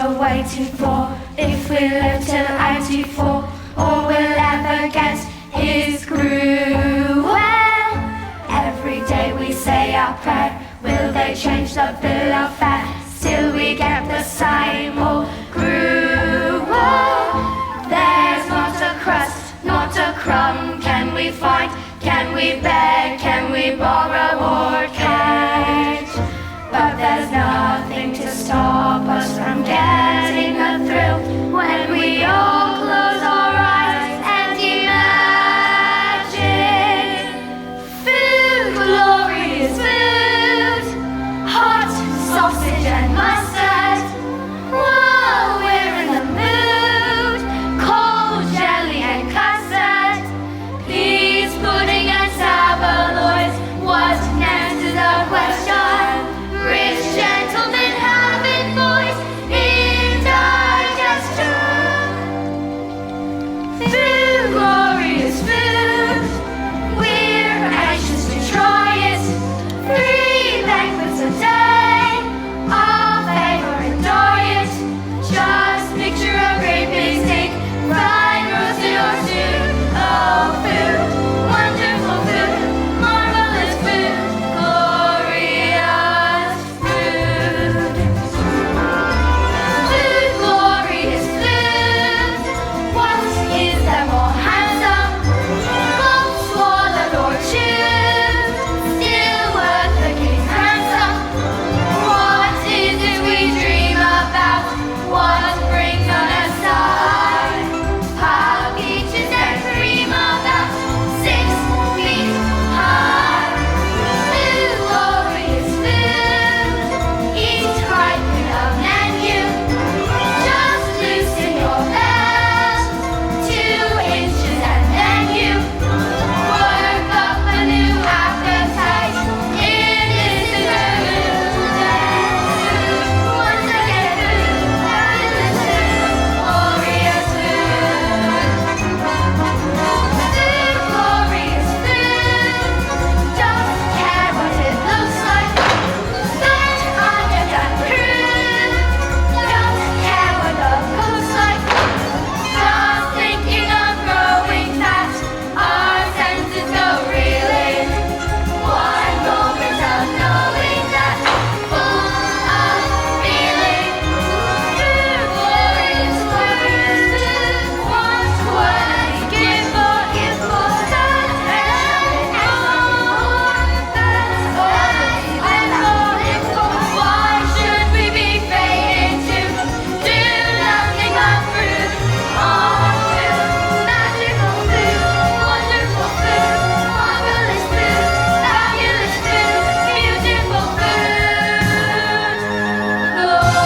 we're waiting for. If we live till 84, all we'll ever get is grew. Well, every day we say our prayer. Will they change the bill of fare? Still we get the same old grew. There's not a crust, not a crumb can we find. Can we beg, can we borrow or catch? But there's nothing to stop us from getting a thrill when we all close our eyes and imagine food, glorious food, hot sausage and mustard. While we're in the mood, cold jelly and custard, peas, pudding and saveloys. What next is the question? Rich gentlemen having voice indigestion. Food, glorious food, we're anxious to try it. 3 banquets a day, our favorite diet. Just picture a great big steak, fried, roasted or stewed. Oh, food, wonderful food, marvelous food, glorious food. Food, glorious food, what is there more handsome? Gulp, swallowed or chewed, still worth the king's ransom. What is it we dream about? What brings on a sigh? Pie, peaches and cream of that 6 feet high. Food, glorious food, eat right with a menu. Just loosen your belt 2 inches and then you work up a new appetite. It isn't a mood. Once again, food, fabulous food, glorious food. Food, glorious food, don't care what it looks like. That underdone crude, don't care what the cook's like. Just thinking of growing fat, our senses go reeling. One moment of knowing that, full of feeling. Food, glorious food, what would we give for that? Why should we be fated to do nothing but fruit? All food, magical food, wonderful food, marvelous food, fabulous food, beautiful food, glorious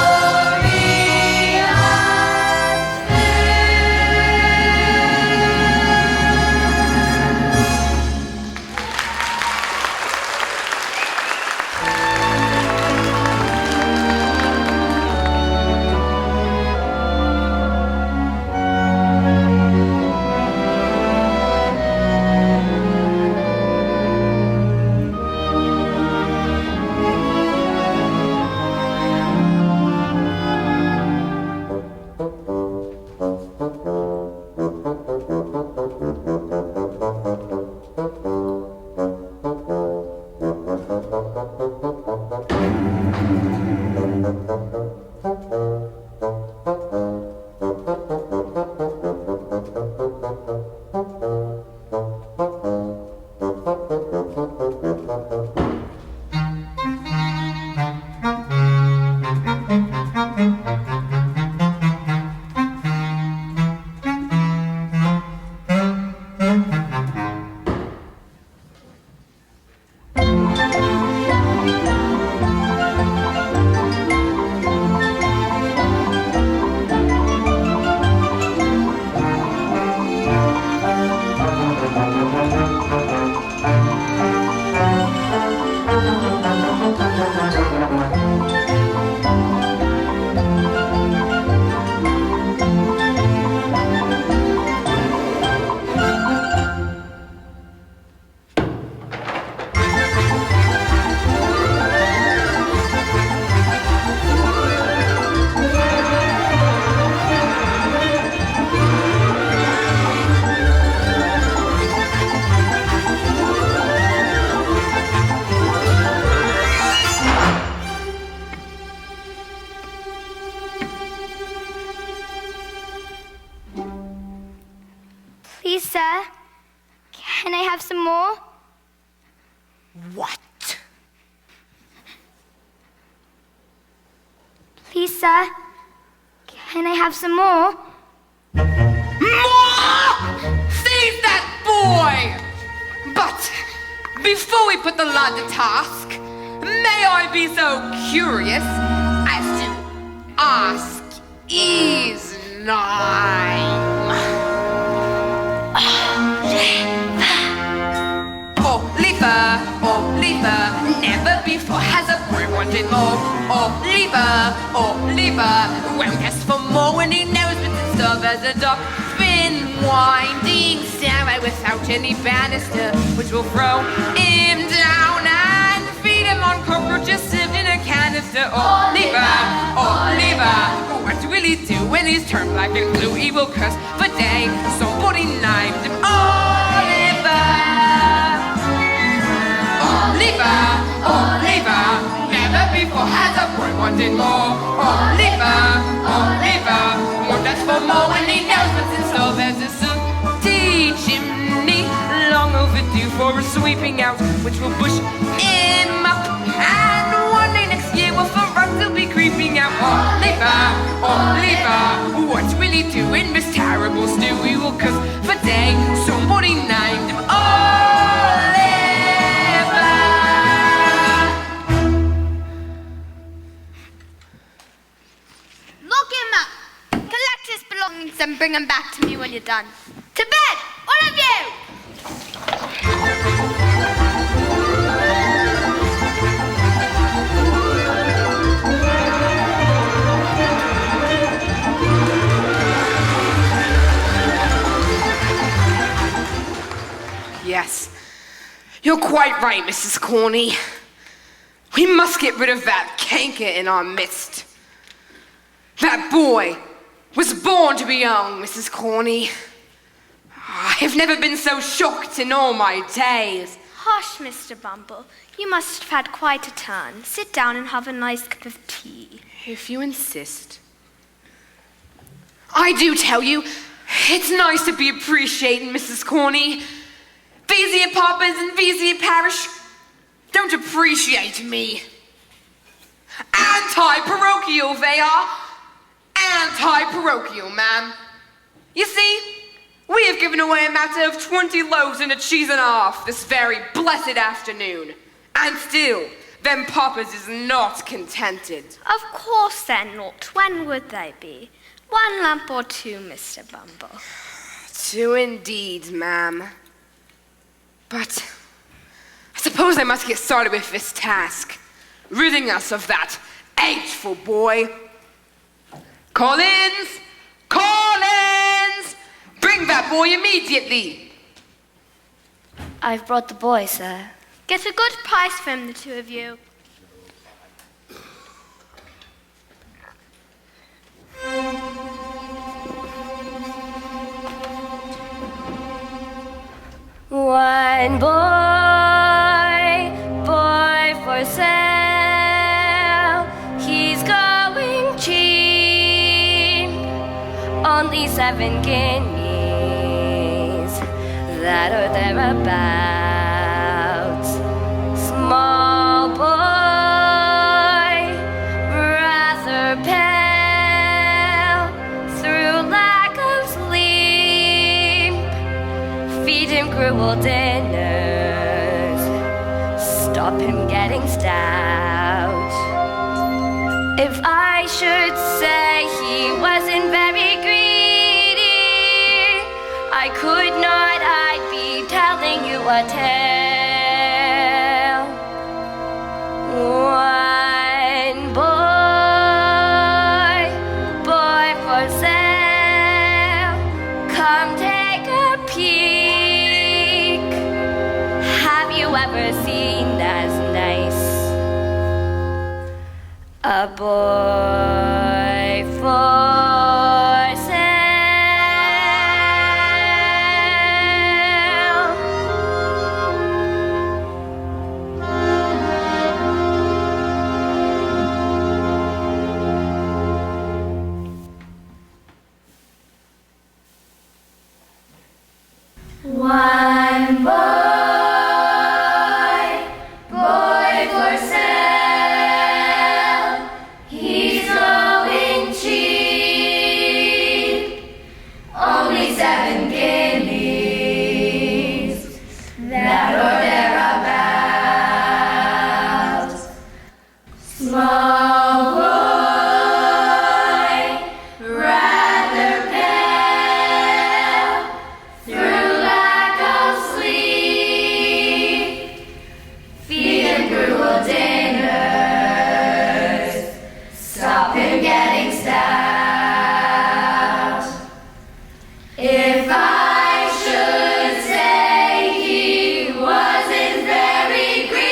I have some more? What? Please, sir. Can I have some more? More! Seize that boy! But before we put the lad to task, may I be so curious as to ask his name? Oliver, never before has a boy wanted more. Oliver, won't ask for more when he knows what's in store. As a dog been winding stairway without any banister, which will throw him down and feed him on cockroaches sieved in a canister. Oliver, what will he do when he's turned black and blue? He will curse for day. Somebody named him Oliver, never before has a boy wanted more. Oliver, won't ask for more when he knows what's in store. There's a sooty chimney, long overdue for a sweeping out, which will push him up. And one day next year will for us to be creeping out. Oliver, what will he do in this terrible stew? He will curse for day. Somebody named him and bring them back to me when you're done. To bed, all of you! Yes, you're quite right, Mrs. Corney. We must get rid of that canker in our midst. That boy was born to be young, Mrs. Corney. I have never been so shocked in all my days. Hush, Mr. Bumble. You must have had quite a turn. Sit down and have a nice cup of tea. If you insist. I do tell you, it's nice to be appreciated, Mrs. Corney. These here paupers and these here parish don't appreciate me. Anti-parochial they are. Anti-parochial, ma'am. You see, we have given away a matter of 20 loaves and a cheese and a half this very blessed afternoon. And still, them paupers is not contented. Of course they're not. When would they be? 1 lamp or 2, Mr. Bumble? 2 indeed, ma'am. But I suppose I must get started with this task, ridding us of that hateful boy. Collins! Bring that boy immediately! I've brought the boy, sir. Get a good price for him, the 2 of you. One boy for sale. He's going cheap. Only 7 guineas, that or thereabouts. Small boy, rather pale, through lack of sleep. Feed him cruel dinners, stop him getting stout. If I should say he wasn't very greedy, I could not, I'd be telling you a tale. One boy for sale, come take a peek. Have you ever seen as nice a boy for sale? One boy for sale. He's going cheap. Only 7 guineas. That or thereabouts. Small boy, rather pale, through lack of sleep, feed him gruel dinners, stop him getting stout. If I should say he wasn't very green,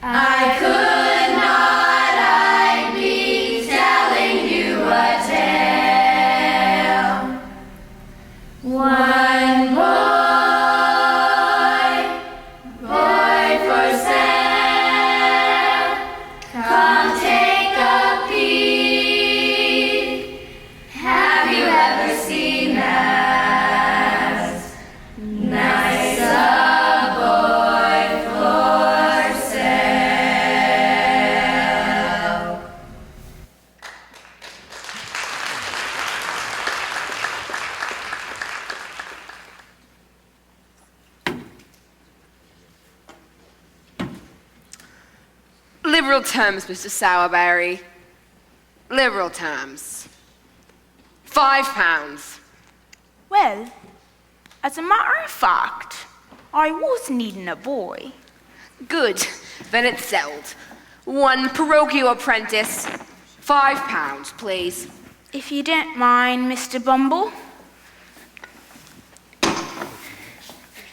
I could not, I'd be telling you a tale. One boy for sale. Come take a peek. Have you ever seen as nice a boy for sale? Liberal terms, Mr. Sowerberry. Liberal terms. £5. Well, as a matter of fact, I was needing a boy. Good. Then it's settled. 1 parochial apprentice. £5, please. If you don't mind, Mr. Bumble.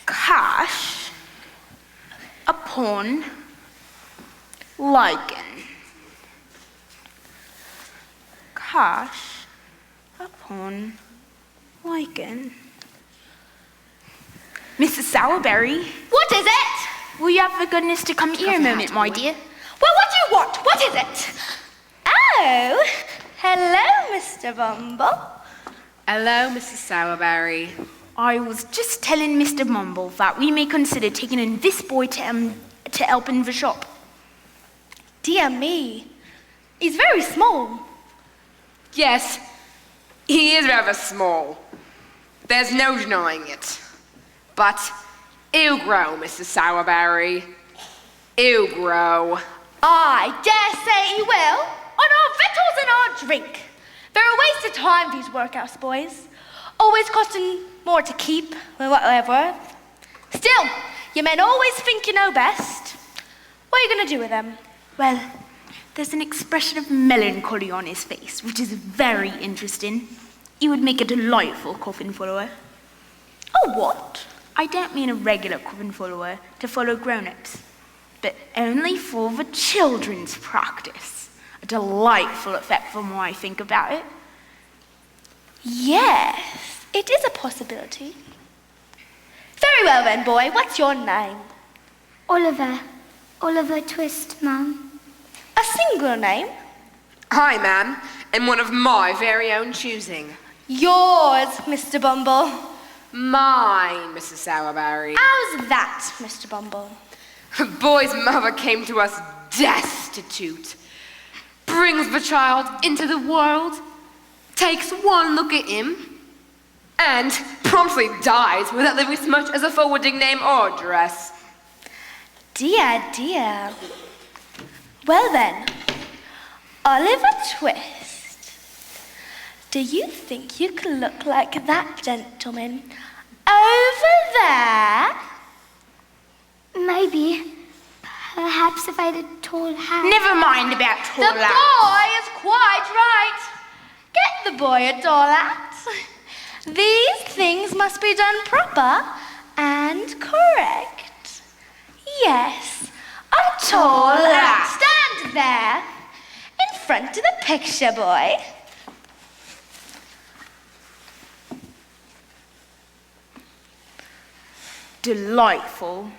Cash upon liken. Cash upon liken. Mrs. Sowerberry, What is it? will you have the goodness to come here a moment, my dear? Well, what do you want? What is it? Oh, hello, Mr. Bumble. Hello, Mrs. Sowerberry. I was just telling Mr. Mumble that we may consider taking in this boy to help in the shop. Dear me, he's very small. Yes, he is rather small. There's no denying it. But he'll grow, Mrs. Sowerberry. He'll grow. I dare say he will, on our victuals and our drink. They're a waste of time, these workhouse boys. Always costing more to keep than what they're worth. Still, you men always think you know best. What are you going to do with them? Well, there's an expression of melancholy on his face, which is very interesting. He would make a delightful coffin follower. Oh, what? I don't mean a regular coffin follower to follow grown-ups, but only for the children's practice. A delightful effect from what I think about it. Yes, it is a possibility. Very well then, boy. What's your name? Oliver. Oliver Twist, Mum. A single name? Hi, ma'am, and one of my very own choosing. Yours, Mr. Bumble. Mine, Mrs. Sowerberry. How's that, Mr. Bumble? The boy's mother came to us destitute. Brings the child into the world, takes one look at him, and promptly dies without leaving so much as a forwarding name or address. Dear, dear. Well then, Oliver Twist, do you think you could look like that gentleman over there? Maybe. Perhaps if I had a tall hat. Never mind about tall The boy is quite right. Get the boy a tall hat. These things must be done proper and correct. Yes, a tall hat. Stand there, in front of the picture, boy. Delightful.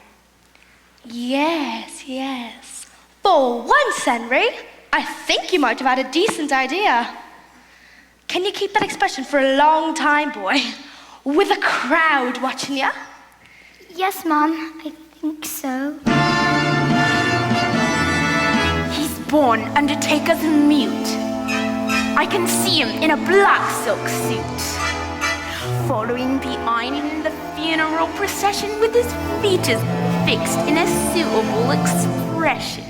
Yes, yes. For once, Henry, I think you might have had a decent idea. Can you keep that expression for a long time, boy? With a crowd watching you? Yes, Mum. I think so. He's born undertaker's mute. I can see him in a black silk suit, following behind in the funeral procession with his features fixed in a suitable expression.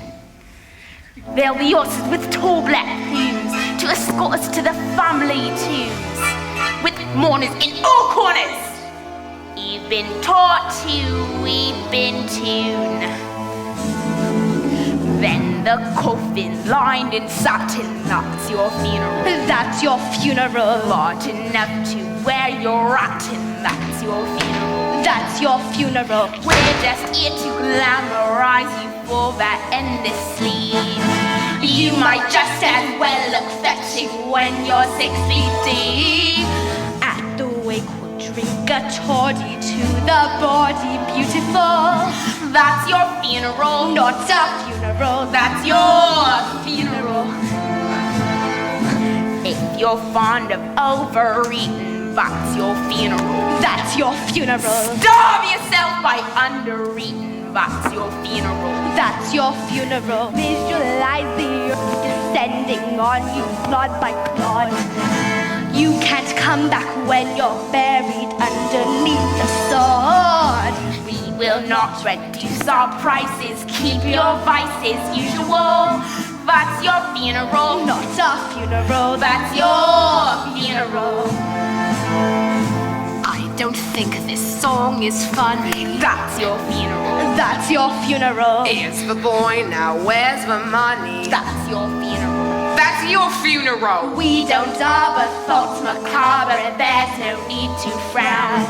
There'll be horses with tall black plumes to escort us to the family tombs, with mourners in all corners. You've been taught to weep in tune. Then the coffin lined in satin, that's your funeral. That's your funeral. Large enough to where you're at, and that's your funeral. That's your funeral. We're just here to glamorize you for that endless sleep. You might just as well look fetching when you're 6 feet deep. At the wake we'll drink a toddy to the body beautiful. That's your funeral. Not a funeral. That's your funeral. If you're fond of overeating, that's your funeral. That's your funeral. Starve yourself by undereating, that's your funeral. That's your funeral. Visualize the earth descending on you, clod by clod. You can't come back when you're buried underneath the sod. We will not reduce our prices, keep your vices usual. That's your funeral. Not a funeral. That's your funeral. I don't think this song is funny. That's your funeral. That's your funeral. Here's the boy, now where's the money? That's your funeral. That's your funeral. We don't harbor thoughts macabre, there's no need to frown.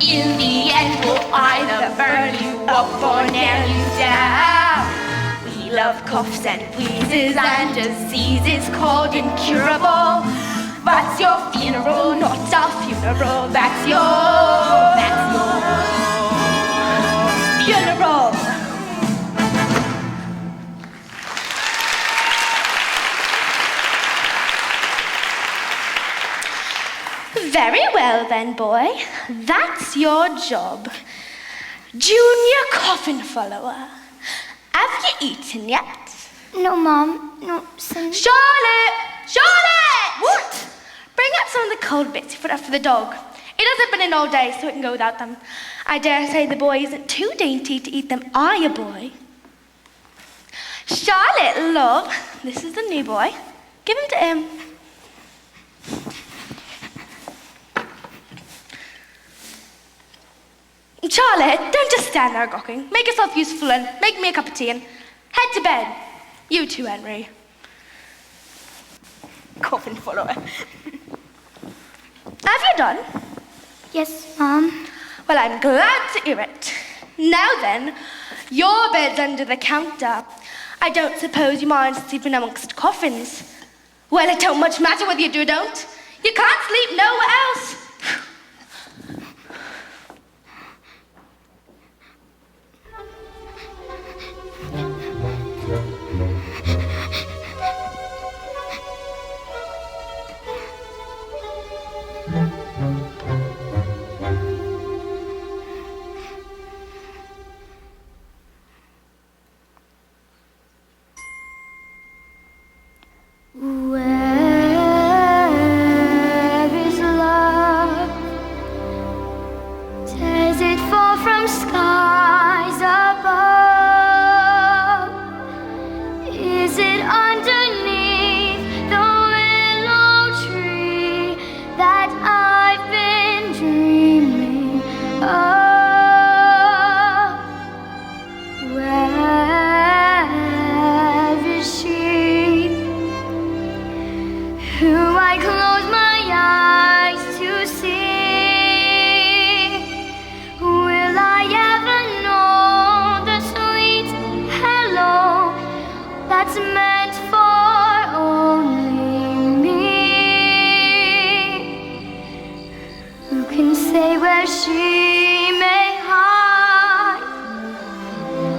In the end, we'll either burn you up or nail you down. We love coughs and wheezes and diseases called incurable. That's your funeral, not a funeral. That's your Funeral. Very well then, boy. That's your job. Junior coffin follower. Have you eaten yet? No, Mom. No, son. Charlotte! Charlotte! What? Bring up some of the cold bits you put up for the dog. It hasn't been in all day, so it can go without them. I dare say the boy isn't too dainty to eat them, are you, boy? Charlotte, love, this is the new boy. Give him to him. Charlotte, don't just stand there gawking. Make yourself useful and make me a cup of tea and head to bed. You too, Henry. Coffin follower. Have you done? Yes, Mom. Well, I'm glad to hear it. Now then, your bed's under the counter. I don't suppose you mind sleeping amongst coffins. Well, it don't much matter whether you do or don't. You can't sleep nowhere else. Where is love? Does it fall from skies above? Is it underneath the willow tree that I've been dreaming of? Where is she? Who I close my eyes to see? Will I ever know the sweet hello that's meant for only me? Who can say where she may hide?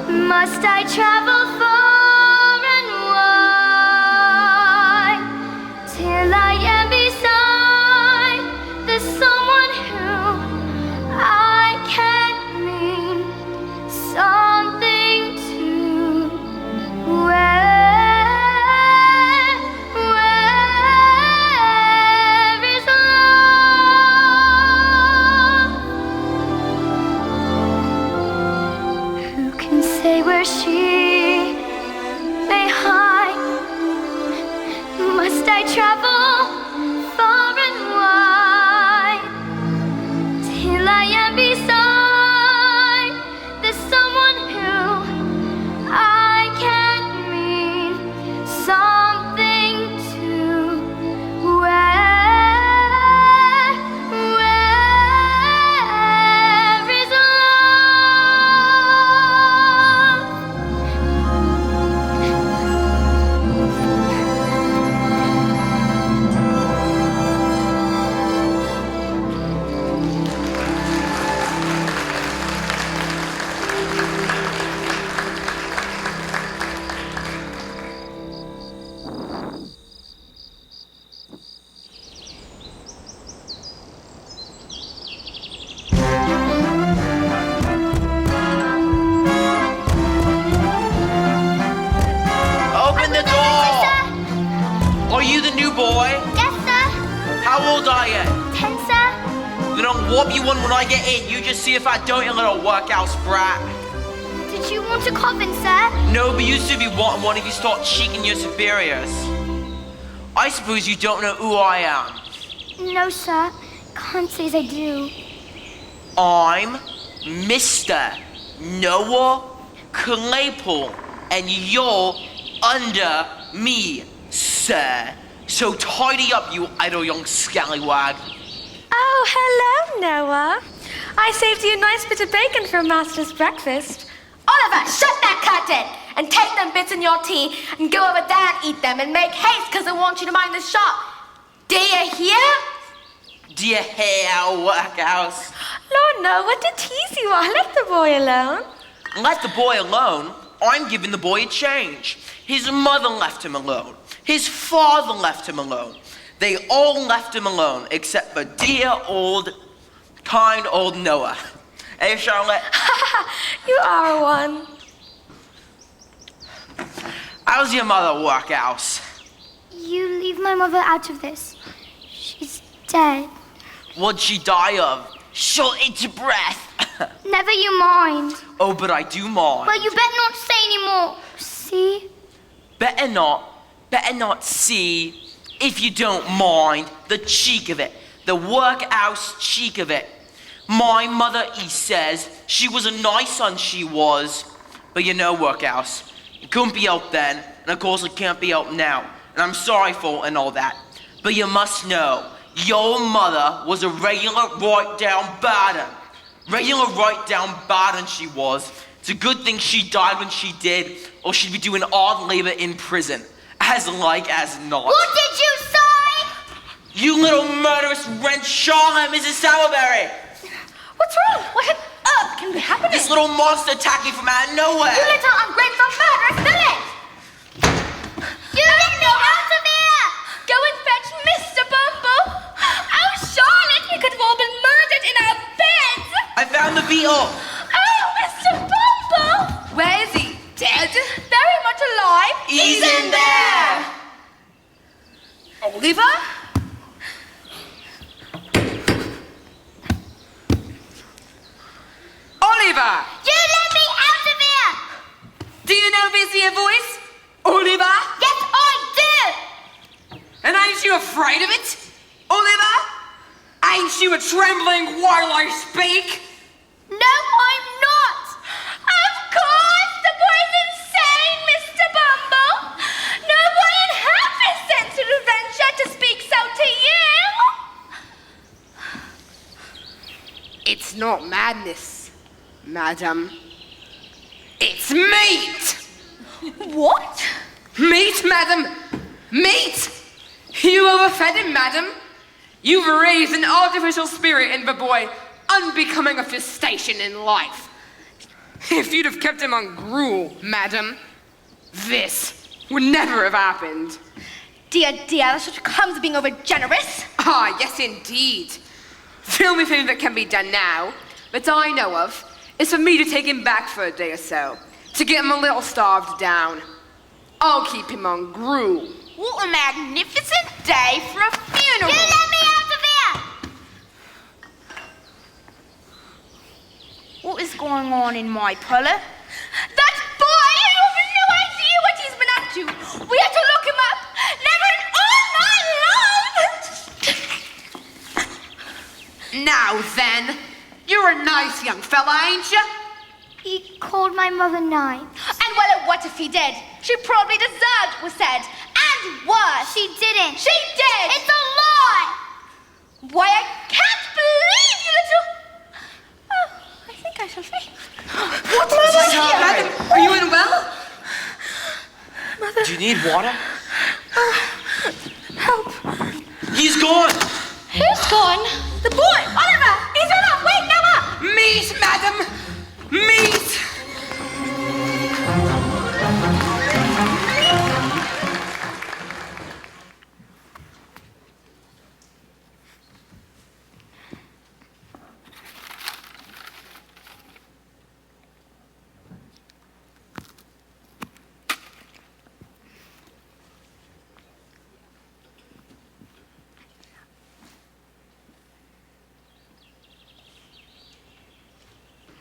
Must I travel far and wide till I am beside the someone who I can't mean so where she may hide. Must I travel far and wide till I am beside the someone who I can mean something to? Where is Open the door! Are you the new boy? Yes, sir. How old are you? 10, sir. Then I'll whoop you one when I get in. You just see if I don't, you little workhouse brat. Did you want a coffin, sir? No, but you should be wanting one if you start cheeking your superiors. I suppose you don't know who I am. No, sir. Can't say as I do. I'm Mr. Noah Claypool, and you're under me, sir. So tidy up, you idle young scallywag. Oh, hello, Noah. I saved you a nice bit of bacon for Master's breakfast. Oliver, shut that curtain and take them bits in your tea and go over there and eat them and make haste because I want you to mind the shop. Do you hear? Do you hear, workhouse? Lord, Noah, to tease you, I left the boy alone. Let the boy alone? I'm giving the boy a change. His mother left him alone. His father left him alone. They all left him alone, except for dear old, kind old Noah. Hey, Charlotte. You are one. How's your mother, workhouse? You leave my mother out of this. She's dead. What'd she die of? Shortage of breath. Never you mind. Oh, but I do mind. Well, you better not say any more. See? Better not see, if you don't mind, the cheek of it. The workhouse cheek of it. My mother, he says, she was a nice one, she was. But you know, workhouse, it couldn't be helped then, and of course it can't be helped now. And I'm sorry for it and all that. But you must know, your mother was a regular right-down bad un. Regular right-down bad un she was. It's a good thing she died when she did, or she'd be doing odd labor in prison. As like as not. What did you say? You little murderous wrench, Charlotte, Mrs. Sourberry! What's wrong? What on earth can be happening? This little monster attacking from out of nowhere! You little ungrateful murderous villain! You let me out of here! Go and fetch Mr. Bumble. Oh, Charlotte, we could have all been murdered in our beds. I found the beetle! Oh, Mr. Bumble. Where is he? Dead? Very much alive. He's in there! Oliver? Oliver! You let me out of here! Do you know this here voice? Oliver? Yes, I do! And ain't you afraid of it? Oliver? Ain't you a trembling while I speak? No, I'm not! Of course, the boy's insane, Mr. Bumble. No boy in half his sense would venture to speak so to you. It's not madness, madam. It's meat! What? Meat, madam! Meat! You overfed him, madam. You've raised an artificial spirit in the boy, unbecoming of his station in life. If you'd have kept him on gruel, madam, this would never have happened. Dear, that's what comes of being over generous. Ah, yes, indeed. The only thing that can be done now, that I know of, is for me to take him back for a day or so, to get him a little starved down. I'll keep him on gruel. What a magnificent day for a funeral! You let me out of here! What is going on in my parlor? That boy We had to look him up. Never in all my life. Now then, you're a nice young fella, ain't you? He called my mother names. And well, what if he did? She probably deserved what was said. And worse. She didn't. She did. It's a lie! Why, I can't believe you little... Oh, I think I shall say. What is Madam, are you unwell? Do you need water? Help. He's gone. Who's gone? The boy, Oliver. He's run off. Wait, Noah. Meat, madam. Meat.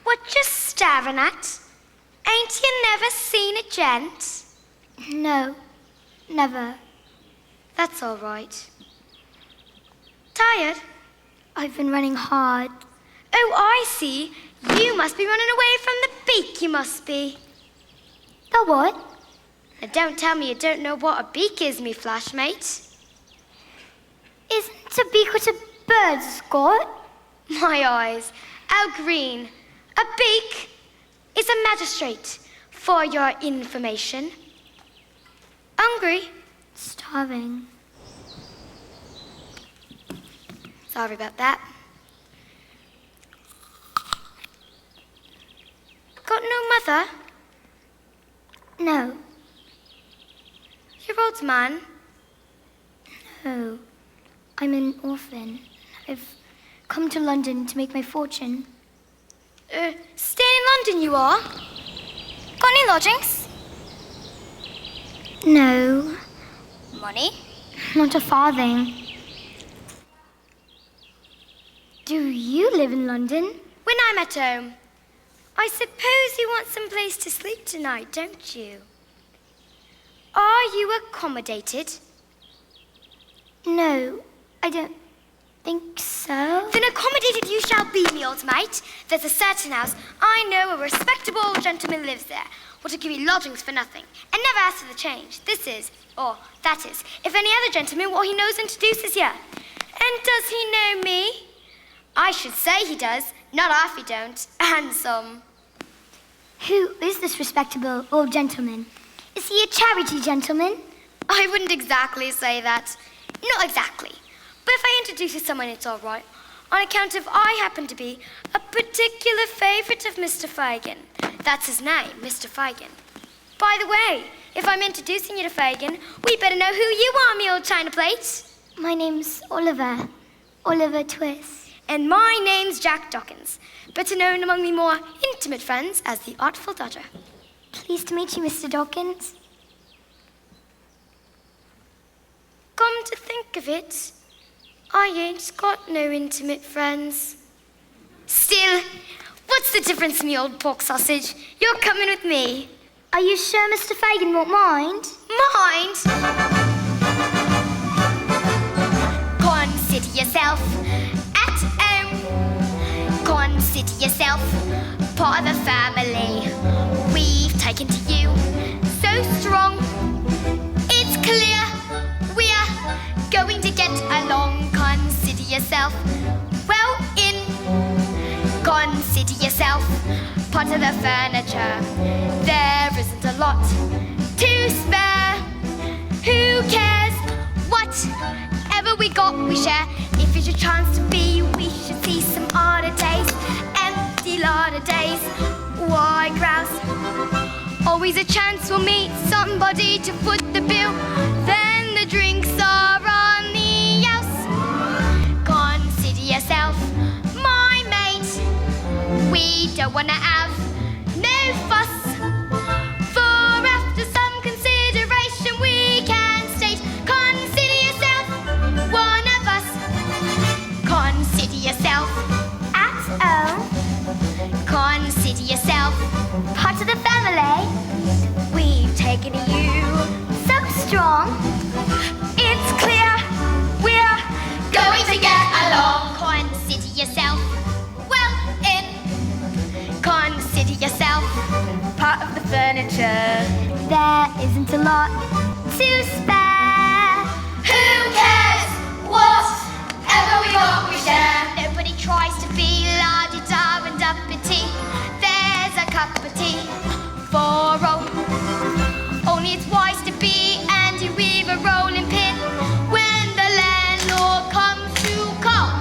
What you staring at? Ain't you never seen a gent? No, never. That's all right. Tired? I've been running hard. Oh, I see. You must be running away from the beak, you must be. The what? Now don't tell me you don't know what a beak is, me flashmate. Isn't a beak what a bird's got? My eyes, how green. A beak is a magistrate, for your information. Hungry? Starving. Sorry about that. Got no mother? No. Your old man? No. I'm an orphan. I've come to London to make my fortune. Staying in London you are? Got any lodgings? No. Money? Not a farthing. Do you live in London? When I'm at home. I suppose you want some place to sleep tonight, don't you? Are you accommodated? No, I don't think so. Then accommodated you shall be, me old mate. There's a certain house. I know a respectable old gentleman lives there. Will give you lodgings for nothing, and never ask for the change. This is, or that is, if any other gentleman what he knows introduces you. And does he know me? I should say he does, not half he don't, and some. Who is this respectable old gentleman? Is he a charity gentleman? I wouldn't exactly say that. Not exactly. But if I introduce you to someone, it's all right. On account of I happen to be a particular favourite of Mr. Fagin. That's his name, Mr. Fagin. By the way, if I'm introducing you to Fagin, we better know who you are, me old china plate. My name's Oliver. Oliver Twist. And my name's Jack Dawkins, better known among me more intimate friends as the Artful Dodger. Pleased to meet you, Mr. Dawkins. Come to think of it, I ain't got no intimate friends. Still, what's the difference, me old pork sausage? You're coming with me. Are you sure Mr. Fagin won't mind? Mind? Consider yourself at home. Consider yourself part of the family. We've taken to you so strong. It's clear we're going to get along. Consider yourself well in. Consider yourself part of the furniture. There isn't a lot to spare. Who cares? Whatever we got, we share. If it's your chance to be, we should see some odder days. Empty lot of days. Why grouse? Always a chance we'll meet somebody to foot the bill. Then the drinks are on the house. Consider yourself my mate. We don't wanna have no fuss. For after some consideration we can state, consider yourself one of us. Consider yourself at home. Consider yourself part of the family. We've taken to you so furniture. There isn't a lot to spare. Who cares? Whatever we got, we share. Nobody tries to be la-di-da and uppity. There's a cup of tea for all. Only it's wise to be Andy with a rolling pin when the landlord comes to call.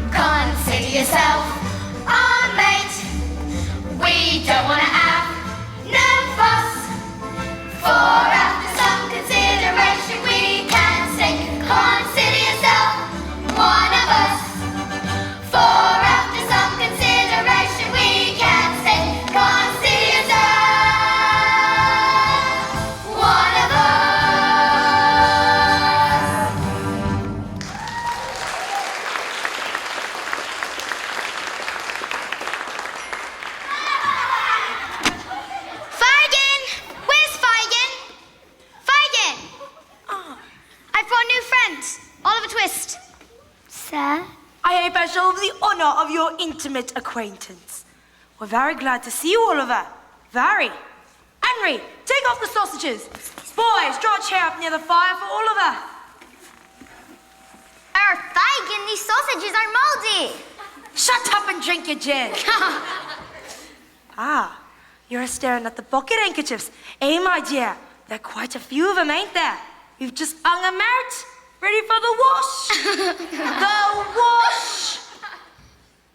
Consider yourself our mate. We don't want to have no fuss. For after some consideration, we can say, consider yourself one of us. For after some consideration, we can say, consider yourself one of us. Feigen! Where's Feigen? Feigen! I've got new friends. Oliver Twist. Sir? I hope I shall have the honour of your intimate acquaintance. We're very glad to see you, Oliver. Very. Henry, take off the sausages. Boys, draw a chair up near the fire for Oliver. Feigen, these sausages are moldy. Shut up and drink your gin. You're staring at the pocket handkerchiefs. Eh, my dear? There are quite a few of them, ain't there? You've just hung them out. Ready for the wash? The wash!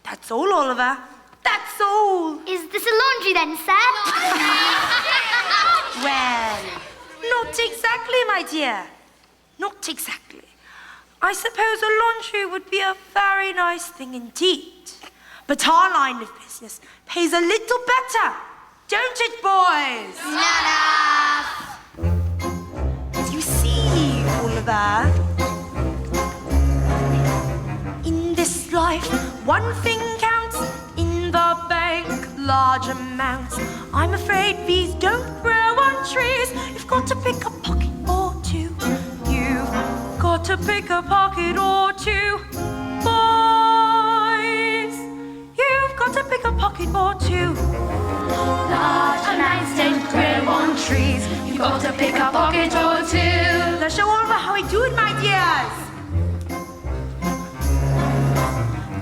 That's all, Oliver. That's all. Is this a laundry then, sir? Well, not exactly, my dear. Not exactly. I suppose a laundry would be a very nice thing indeed. But our line of business pays a little better. Don't it, boys? You see, Oliver, in this life, one thing counts. In the bank, large amounts. I'm afraid bees don't grow on trees. You've got to pick a pocket or two. You've got to pick a pocket or two. Boys, you've got to pick a pocket or two. Large amounts don't grow on trees. You've got to pick a pocket or two. Let's show Oliver how we do it, my dears.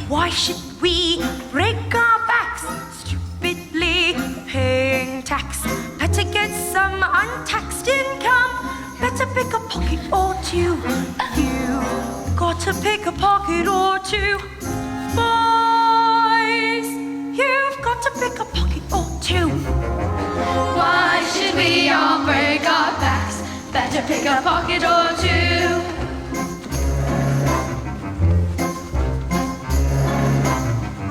Why should we break our backs stupidly paying tax? Better get some untaxed income. Better pick a pocket or two. You've got to pick a pocket or two. Boys, you've got to pick a pocket or two. Why should we all break our backs? Better pick a pocket or two.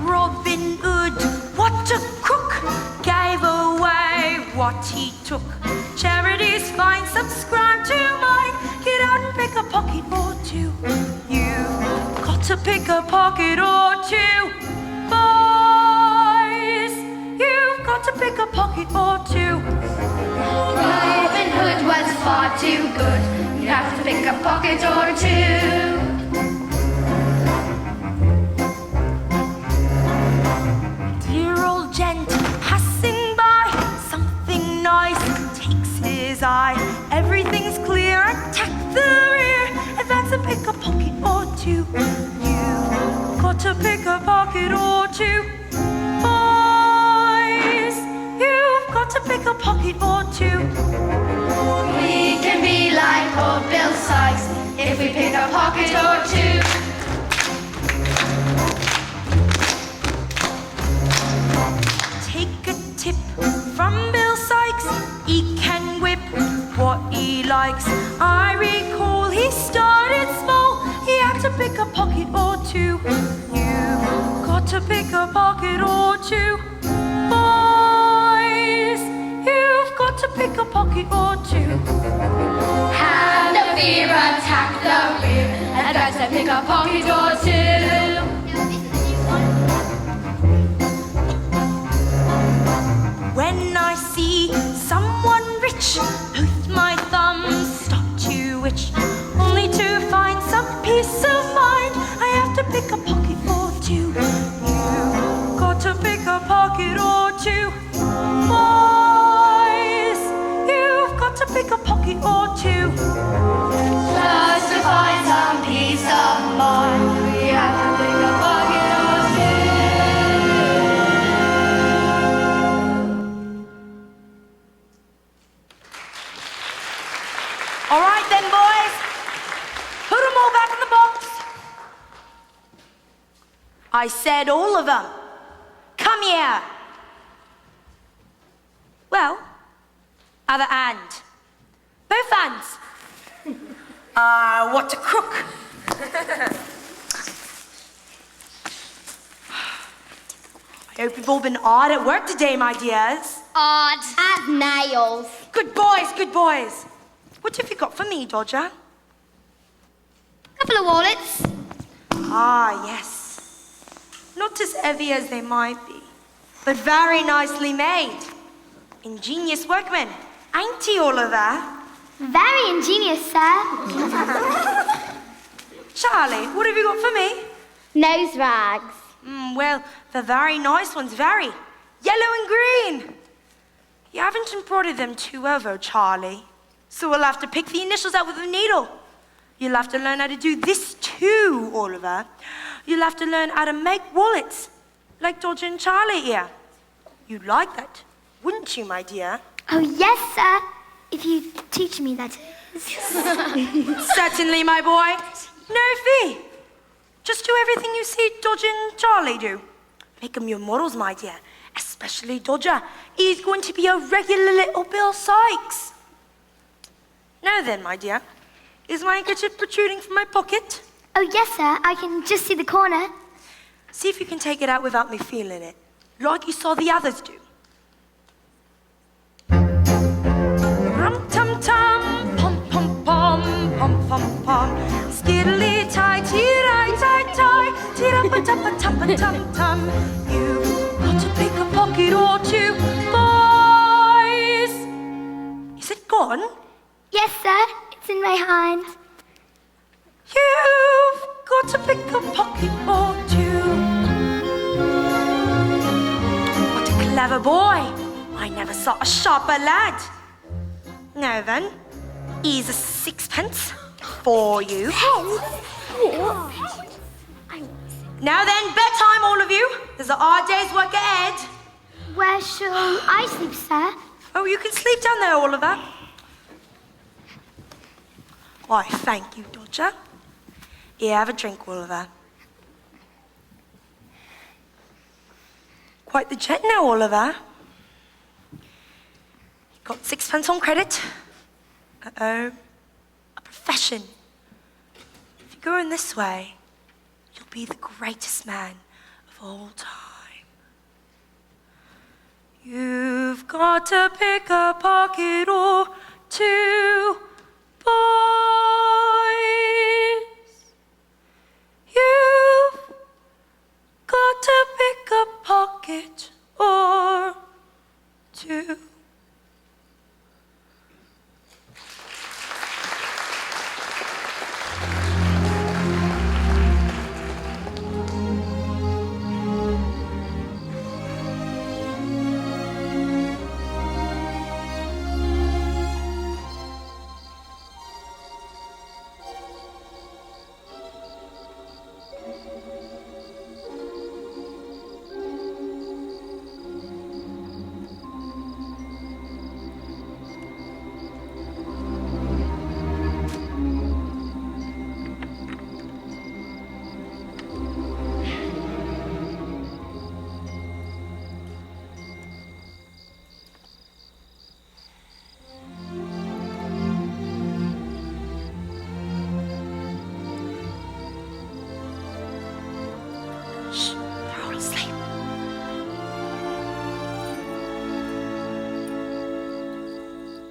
Robin Hood, what a crook, gave away what he took. Charities fine, subscribe to mine. Get out and pick a pocket or two. You've got to pick a pocket or two. Boys, you've got to pick a pocket or two. Robin Hood was far too good. You have to pick a pocket or two. Dear old gent passing by, something nice takes his eye. Everything's clear, attack the rear. And that's a pick a pocket or two. You've got to pick a pocket or two. Boys, you've got to pick a pocket or two. We can be like old Bill Sykes if we pick a pocket or two. Take a tip from Bill Sykes. He can whip what he likes. I recall he started small. He had to pick a pocket or two. You've got to pick a pocket or two. Boys, you've got to pick a pocket or two. Have no fear, attack the rear. Advance and pick a pocket or two. When I see someone rich, both my thumbs stop to itch. Only to find some peace of mind, I have to pick a pocket or two. You've got to pick a pocket or two. Boys, All right then, boys. Put them all back in the box. I said all of them. Come here. Well, other hand. Both hands. What a crook. I hope you've all been hard at work today, my dears. Odd as nails. Good boys, good boys. What have you got for me, Dodger? Couple of wallets. Ah, yes. Not as heavy as they might be, but very nicely made. Ingenious workmen, ain't he, Oliver? Very ingenious, sir. Charlie, what have you got for me? Nose rags. Well, the very nice ones, very. Yellow and green. You haven't embroidered them too over, Charlie. So we'll have to pick the initials out with a needle. You'll have to learn how to do this too, Oliver. You'll have to learn how to make wallets, like Dodger and Charlie here. You'd like that, wouldn't you, my dear? Oh, yes, sir. If you teach me, that is. Certainly, my boy. No fee. Just do everything you see Dodger and Charlie do. Make them your models, my dear. Especially Dodger. He's going to be a regular little Bill Sykes. Now then, my dear, is my handkerchief protruding from my pocket? Oh, yes, sir. I can just see the corner. See if you can take it out without me feeling it, like you saw the others do. Rum-tum-tum, pom-pom-pom, pom-pom-pom, skiddly-tie-tee-ri-tie-tie, tee-ra-pa-ta-pa-ta-pa-tum-tum. You've got to pick a pocket or two, boys. Is it gone? Yes, sir. It's in my hand. You've got to pick a pocket or two. What a clever boy. I never saw a sharper lad. Now then, here's a sixpence for you. Now then, bedtime, all of you. There's a hard day's work ahead. Where shall I sleep, sir? Oh, you can sleep down there, Oliver. Why, thank you, Dodger. Here, have a drink, Oliver. Quite the jet now, Oliver. Got sixpence on credit. Uh-oh. A profession. If you go in this way, you'll be the greatest man of all time. You've got to pick a pocket or two, boys. You've got to pick a pocket or two.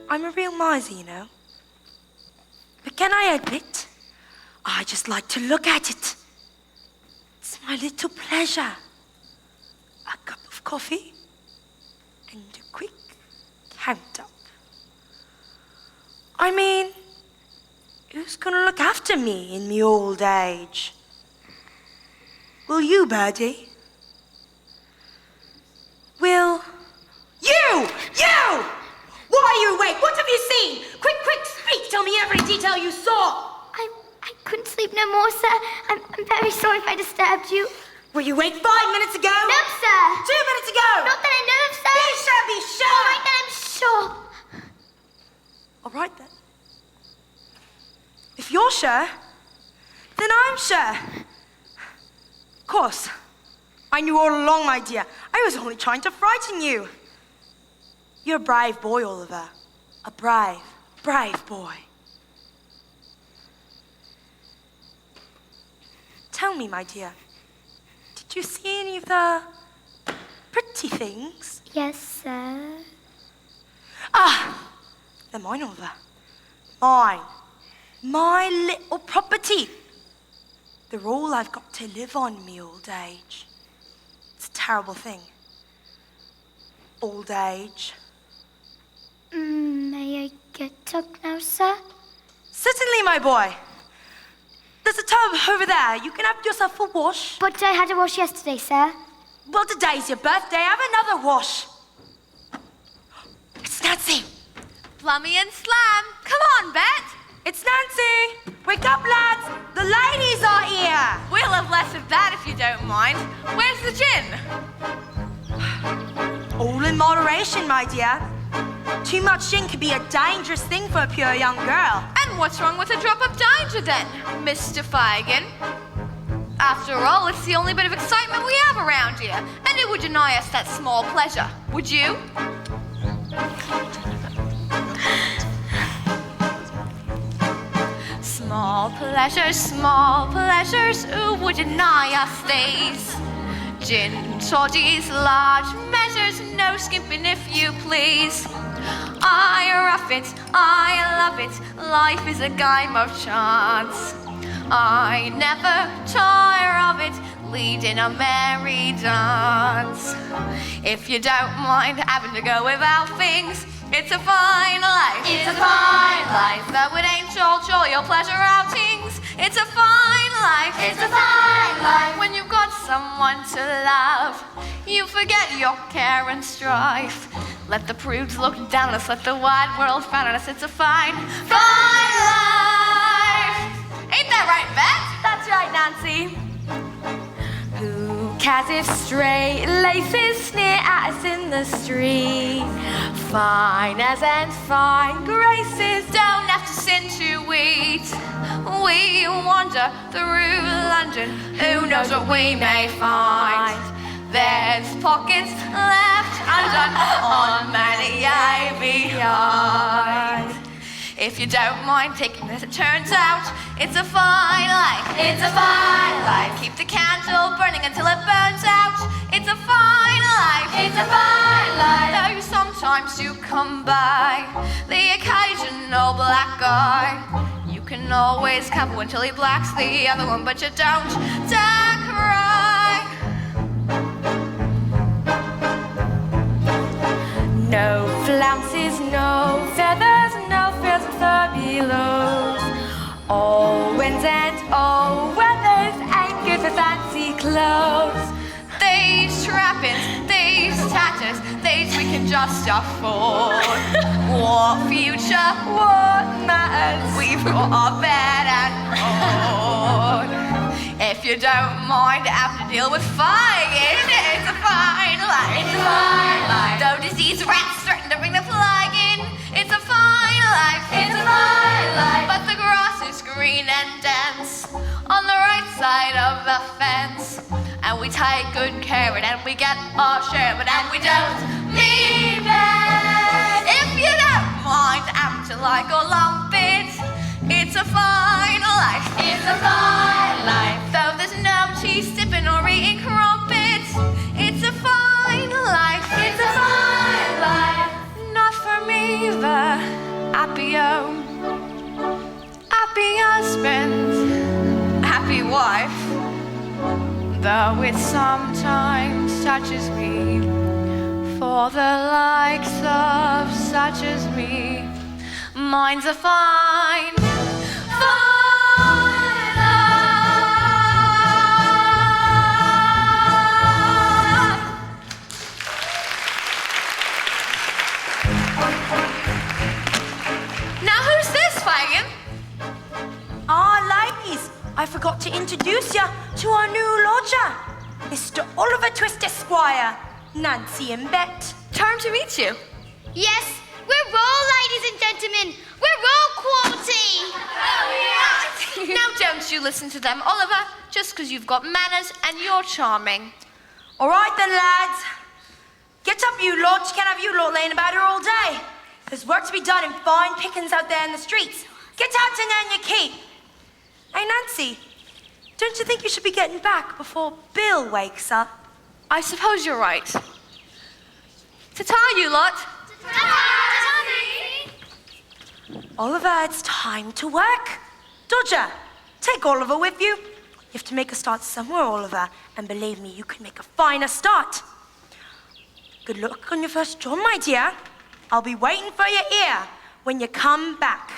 I'm a real miser, you know. But can I admit, I just like to look at it. It's my little pleasure. A cup of coffee and a quick count up. I mean, who's gonna look after me in me old age? Will you, Birdie? Will you? You! Why are you awake? What have you seen? Quick, quick, speak. Tell me every detail you saw. I couldn't sleep no more, sir. I'm very sorry if I disturbed you. Were you awake 5 minutes ago? No, sir. 2 minutes ago? Not that I know of, sir. Be sure, be sure. All right, then I'm sure. All right, then. sure, then I'm sure. Of course. I knew all along, my dear. I was only trying to frighten you. You're a brave boy, Oliver. A brave, brave boy. Tell me, my dear, did you see any of the pretty things? Yes, sir. Ah, they're mine, Oliver. Mine. My little property. They're all I've got to live on, me old age. It's a terrible thing. Old age. May I get tucked now, sir? Certainly, my boy. There's a tub over there. You can have yourself a wash. But I had a wash yesterday, sir. Well, today's your birthday. Have another wash. It's Nancy. Plummy and Slam. Come on, Bet. It's Nancy. Wake up, lads. The ladies are here. We'll have less of that if you don't mind. Where's the gin? All in moderation, my dear. Too much gin could be a dangerous thing for a pure young girl. And what's wrong with a drop of danger then, Mr. Feigen? After all, it's the only bit of excitement we have around here, and it would deny us that small pleasure. Would you? Small pleasures, who would deny us these? Gin, toddies, large measures, no skimping if you please. I rough it, I love it, life is a game of chance. I never tire of it, leading a merry dance. If you don't mind having to go without things, it's a fine life. It's a fine life. Though it ain't all joy or pleasure outings, it's a fine life. It's a fine life. When you've got someone to love, you forget your care and strife. Let the prudes look down on us, let the wide world frown on us. It's a fine, fine life. Ain't that right, Beth? That's right, Nancy. Who cares if straight laces sneer at us in the street? Finers and fine graces Don't have to sin to eat. We wander through London, who knows what we may find. There's pockets left undone on many a behind. If you don't mind taking this, it turns out it's a fine life. It's a fine life. Keep the candle burning until it burns out. It's a fine life. It's a fine life. Though you sometimes do come by the occasional black guy, you can always cover until he blacks the other one, but you don't dare cry. No flounces, no feathers, no frills and furbelows. All winds and all weathers ain't good for fancy clothes. These trappings, these tatters, these we can just afford. What future, what matters? We've got our bed and board. If you don't mind having to deal with fire, it's a fine life. It's a fine life. Though disease rats threaten to bring the plague in, it's a fine life. It's a fine life. But the grass is green and dense on the right side of the fence, and we take good care of it, and we get our share of it, and we don't mean it. If you don't mind having to like or lump it, it's a fine life. It's a fine life. Though there's no tea sipping or eating crumpets, it's a fine life. It's a fine life. Not for me, the happy home, happy husband, happy wife. Though it sometimes touches me, for the likes of such as me, mine's a fine, fine life. Now who's this, Fagin? Ladies, I forgot to introduce you to our new lodger, Mr. Oliver Twist Esquire, Nancy and Bet. Time to meet you. Yes, we're all ladies and gentlemen. We're all quality. Oh, yeah. don't you listen to them, Oliver, just because you've got manners and you're charming. All right then, lads. Get up, you lot. You can't have you lot laying about here all day. There's work to be done and fine pickings out there in the streets. Get out and earn your keep. Hey, Nancy, don't you think you should be getting back before Bill wakes up? I suppose you're right. Ta-ta, you lot. Oliver, it's time to work. Dodger, take Oliver with you. You have to make a start somewhere, Oliver, and believe me, you can make a finer start. Good luck on your first job, my dear. I'll be waiting for your ear when you come back.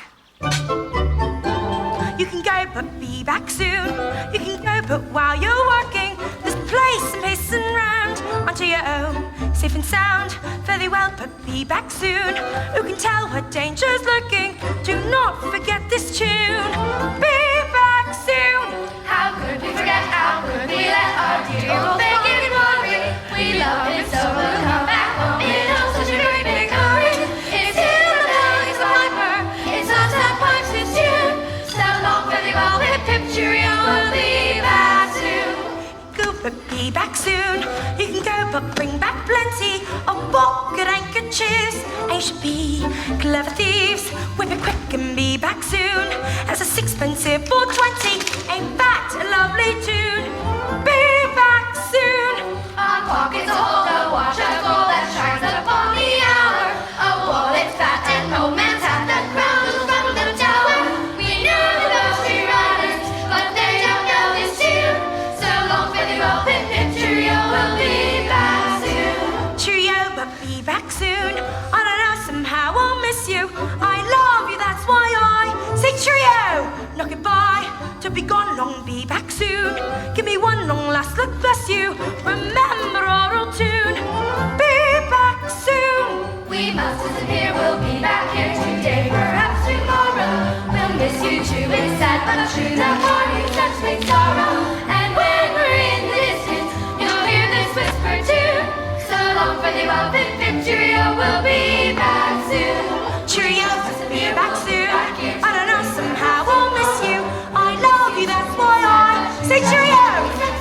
You can go, but be back soon. You can go, but while you're working, there's place and pacing round onto your own, safe and sound. Very well, but be back soon. Who can tell what danger's lurking? Do not forget this tune. Be back soon. How could we forget? How could we let our dear old begging worry? We love him so we'll come back home in oh such a great big hurry. It's in the bells, it's the piper, it's us that pipes his tune. So long, very well, hip hip cheerio, we'll be back soon. Go, but be back soon. You can go, but bring back plenty of pocket handkerchiefs. A should be clever thieves. Whip it quick and be back soon. As a sixpence here for 20. Ain't that a lovely tune? Be back soon. Our pockets hold a watch of gold that shines upon the hour. A wallet fat and no man's hat that crowns a rattle little tower. We know the ghostly riders, but they don't know this tune. So long, farewell, pip pip cheerio, we'll be back soon. Cheerio, but be back soon. I don't know, somehow I'll miss you. I love you, that's why I say cheerio. Not goodbye, to be gone long, be back soon. Give me one long last look, bless you. Remember our old tune. Be back soon. We must disappear, we'll be back here today, perhaps tomorrow. We'll miss you too, it's sad but true, the party's such big sorrow. And when we're in the distance, you'll hear this whisper too. So long, farewell, pip pip cheerio, we'll be back soon. Cheerio, be back soon. I don't know, somehow I'll miss you. I love you, that's why I say cheerio.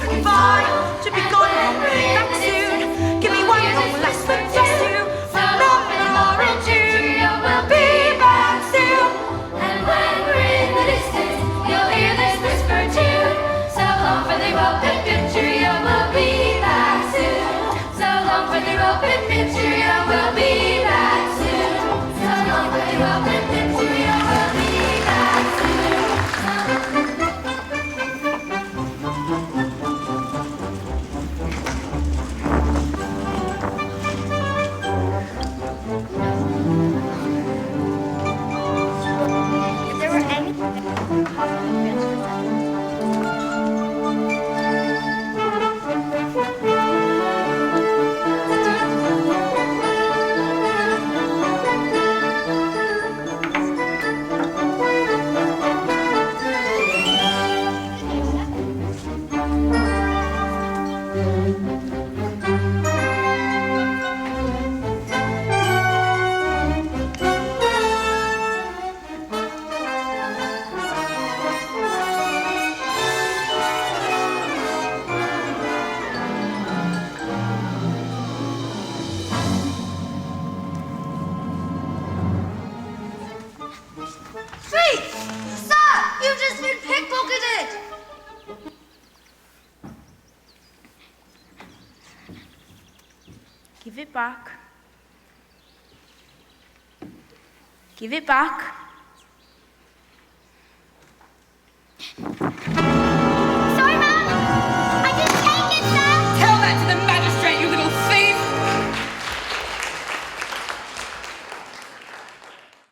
Goodbye, to be gone and be back soon. Give me one long last look, just you. Remember our old tune. We'll be back soon. And when we're in the distance, you'll hear this whisper too. So long, farewell, pip pip cheerio, we'll be back soon. So long, farewell, pip pip cheerio, we'll be back soon. So long, farewell, pip pip cheerio, we'll be back soon. If there were any possible transfers. Freeze! Sir, you've just been pickpocketed! Give it back. Give it back.